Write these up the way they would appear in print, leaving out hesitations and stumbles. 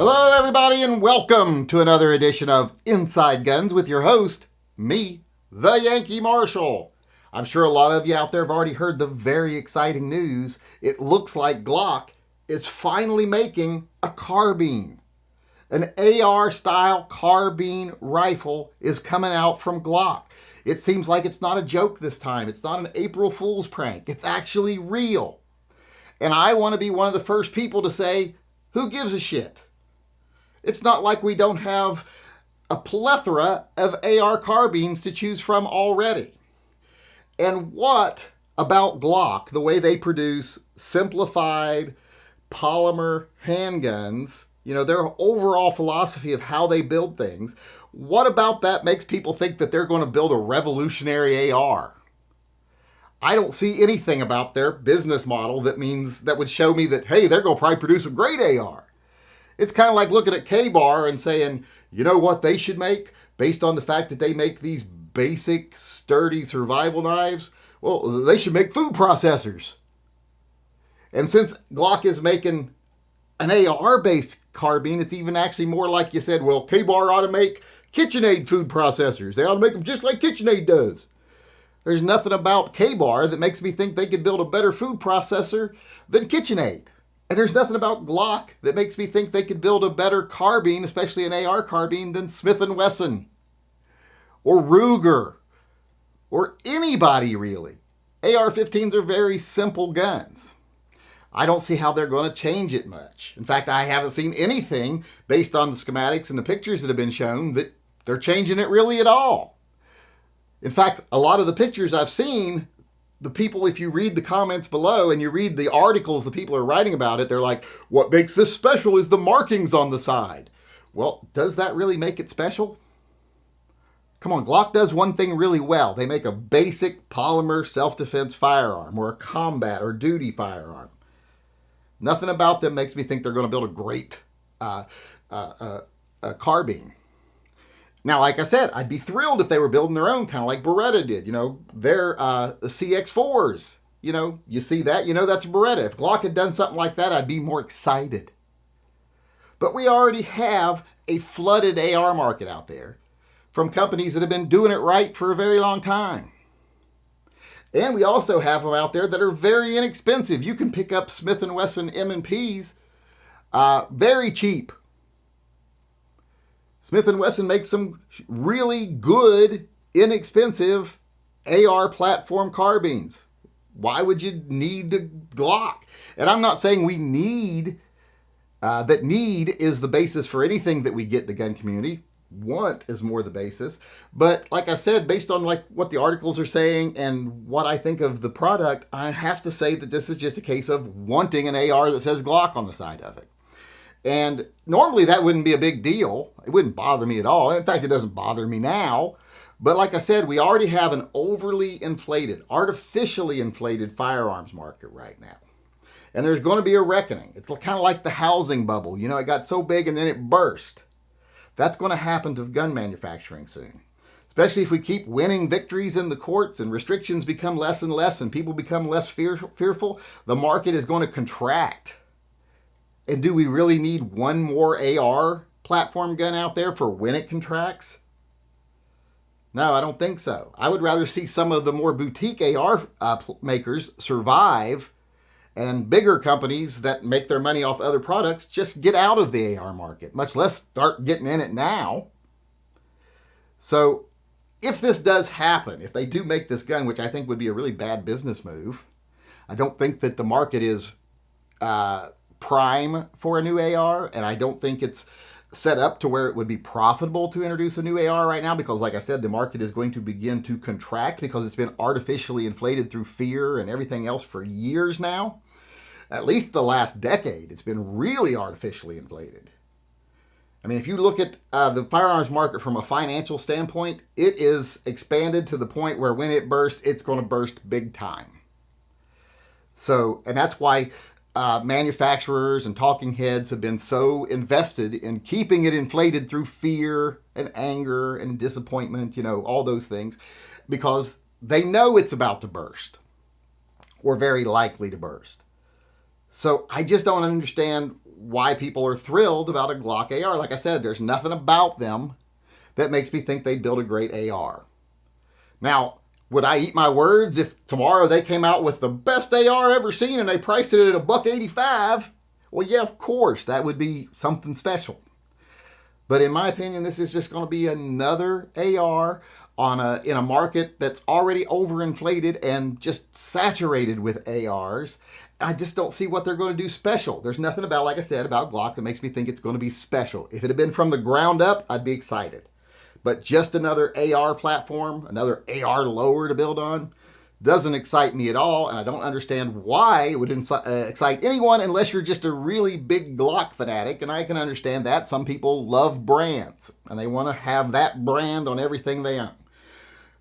Hello, everybody, and welcome to another edition of Inside Guns with your host, me, the Yankee Marshal. I'm sure a lot of you out there have already heard the very exciting news. It looks like GLOCK is finally making a carbine. An AR-style carbine rifle is coming out from GLOCK. It seems like it's not a joke this time. It's not an April Fool's prank. It's actually real. And I want to be one of the first people to say, who gives a shit? It's not like we don't have a plethora of AR carbines to choose from already. And what about GLOCK, the way they produce simplified polymer handguns, their overall philosophy of how they build things, what about that makes people think that they're going to build a revolutionary AR? I don't see anything about their business model that would show me that, hey, they're going to probably produce a great AR. It's kind of like looking at K-Bar and saying, you know what they should make based on the fact that they make these basic, sturdy survival knives? Well, they should make food processors. And since GLOCK is making an AR-based carbine, it's even actually more like you said, well, K-Bar ought to make KitchenAid food processors. They ought to make them just like KitchenAid does. There's nothing about K-Bar that makes me think they could build a better food processor than KitchenAid. And there's nothing about GLOCK that makes me think they could build a better carbine, especially an AR carbine, than Smith & Wesson or Ruger or anybody really. AR-15s are very simple guns. I don't see how they're going to change it much. In fact, I haven't seen anything based on the schematics and the pictures that have been shown that they're changing it really at all. In fact, a lot of the pictures I've seen, the people, if you read the comments below and you read the articles the people are writing about it, they're like, what makes this special is the markings on the side. Well, does that really make it special? Come on, GLOCK does one thing really well. They make a basic polymer self-defense firearm or a combat or duty firearm. Nothing about them makes me think they're going to build a great carbine. Now, like I said, I'd be thrilled if they were building their own, kind of like Beretta did. Their CX4s. You see that, that's Beretta. If GLOCK had done something like that, I'd be more excited. But we already have a flooded AR market out there from companies that have been doing it right for a very long time. And we also have them out there that are very inexpensive. You can pick up Smith & Wesson M&Ps very cheap. Smith & Wesson makes some really good, inexpensive AR platform carbines. Why would you need a GLOCK? And I'm not saying we need, that need is the basis for anything that we get in the gun community. Want is more the basis. But like I said, based on what the articles are saying and what I think of the product, I have to say that this is just a case of wanting an AR that says GLOCK on the side of it. And normally that wouldn't be a big deal. It wouldn't bother me at all. In fact, it doesn't bother me now. But like I said, we already have an overly inflated, artificially inflated firearms market right now. And there's going to be a reckoning. It's kind of like the housing bubble. It got so big and then it burst. That's going to happen to gun manufacturing soon. Especially if we keep winning victories in the courts and restrictions become less and less and people become less fearful, the market is going to contract. And do we really need one more AR platform gun out there for when it contracts? No, I don't think so. I would rather see some of the more boutique AR makers survive and bigger companies that make their money off other products just get out of the AR market, much less start getting in it now. So if this does happen, if they do make this gun, which I think would be a really bad business move, I don't think that the market is prime for a new AR, and I don't think it's set up to where it would be profitable to introduce a new AR right now because, like I said, the market is going to begin to contract because it's been artificially inflated through fear and everything else for years now. At least the last decade, it's been really artificially inflated. I mean, if you look at the firearms market from a financial standpoint, it is expanded to the point where when it bursts, it's going to burst big time. So, and that's why manufacturers and talking heads have been so invested in keeping it inflated through fear and anger and disappointment, all those things, because they know it's about to burst or very likely to burst. So I just don't understand why people are thrilled about a Glock AR. Like I said, there's nothing about them that makes me think they'd build a great AR. Now, would I eat my words if tomorrow they came out with the best AR ever seen and they priced it at $185? Well, yeah, of course, that would be something special. But in my opinion, this is just going to be another AR in a market that's already overinflated and just saturated with ARs. I just don't see what they're going to do special. There's nothing about, like I said, about Glock that makes me think it's going to be special. If it had been from the ground up, I'd be excited. But just another AR platform, another AR lower to build on, doesn't excite me at all, and I don't understand why it would excite anyone unless you're just a really big Glock fanatic, and I can understand that. Some people love brands, and they want to have that brand on everything they own.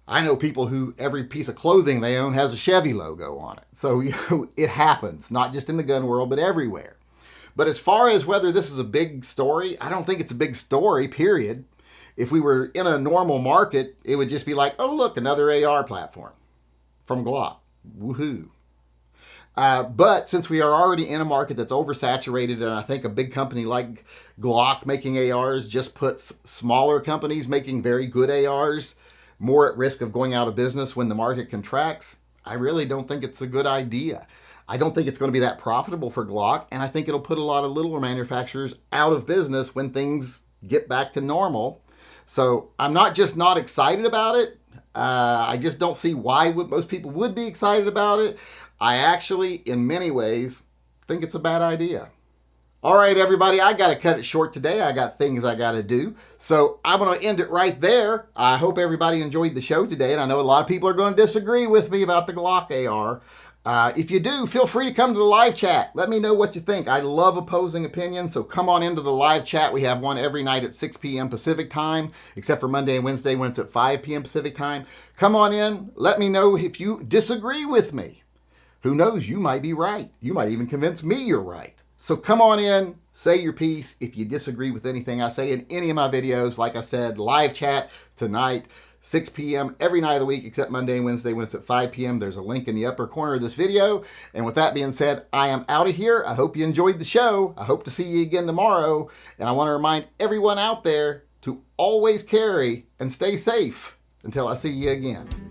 I know people who every piece of clothing they own has a Chevy logo on it. So, it happens, not just in the gun world, but everywhere. But as far as whether this is a big story, I don't think it's a big story, period. If we were in a normal market, it would just be like, oh, look, another AR platform from Glock. Woohoo. But since we are already in a market that's oversaturated, and I think a big company like Glock making ARs just puts smaller companies making very good ARs more at risk of going out of business when the market contracts, I really don't think it's a good idea. I don't think it's going to be that profitable for Glock, and I think it'll put a lot of littler manufacturers out of business when things get back to normal. So I'm not excited about it. I just don't see why most people would be excited about it. I actually, in many ways, think it's a bad idea. All right, everybody, I got to cut it short today. I got things I got to do. So I'm going to end it right there. I hope everybody enjoyed the show today, and I know a lot of people are going to disagree with me about the Glock AR. If you do, feel free to come to the live chat. Let me know what you think. I love opposing opinions, so come on into the live chat. We have one every night at 6 p.m. Pacific time, except for Monday and Wednesday when it's at 5 p.m. Pacific time. Come on in. Let me know if you disagree with me. Who knows? You might be right. You might even convince me you're right. So come on in, say your piece. If you disagree with anything I say in any of my videos, like I said, live chat tonight, 6 p.m. every night of the week except Monday and Wednesday when it's at 5 p.m. There's a link in the upper corner of this video. And with that being said, I am out of here. I hope you enjoyed the show. I hope to see you again tomorrow. And I want to remind everyone out there to always carry and stay safe until I see you again.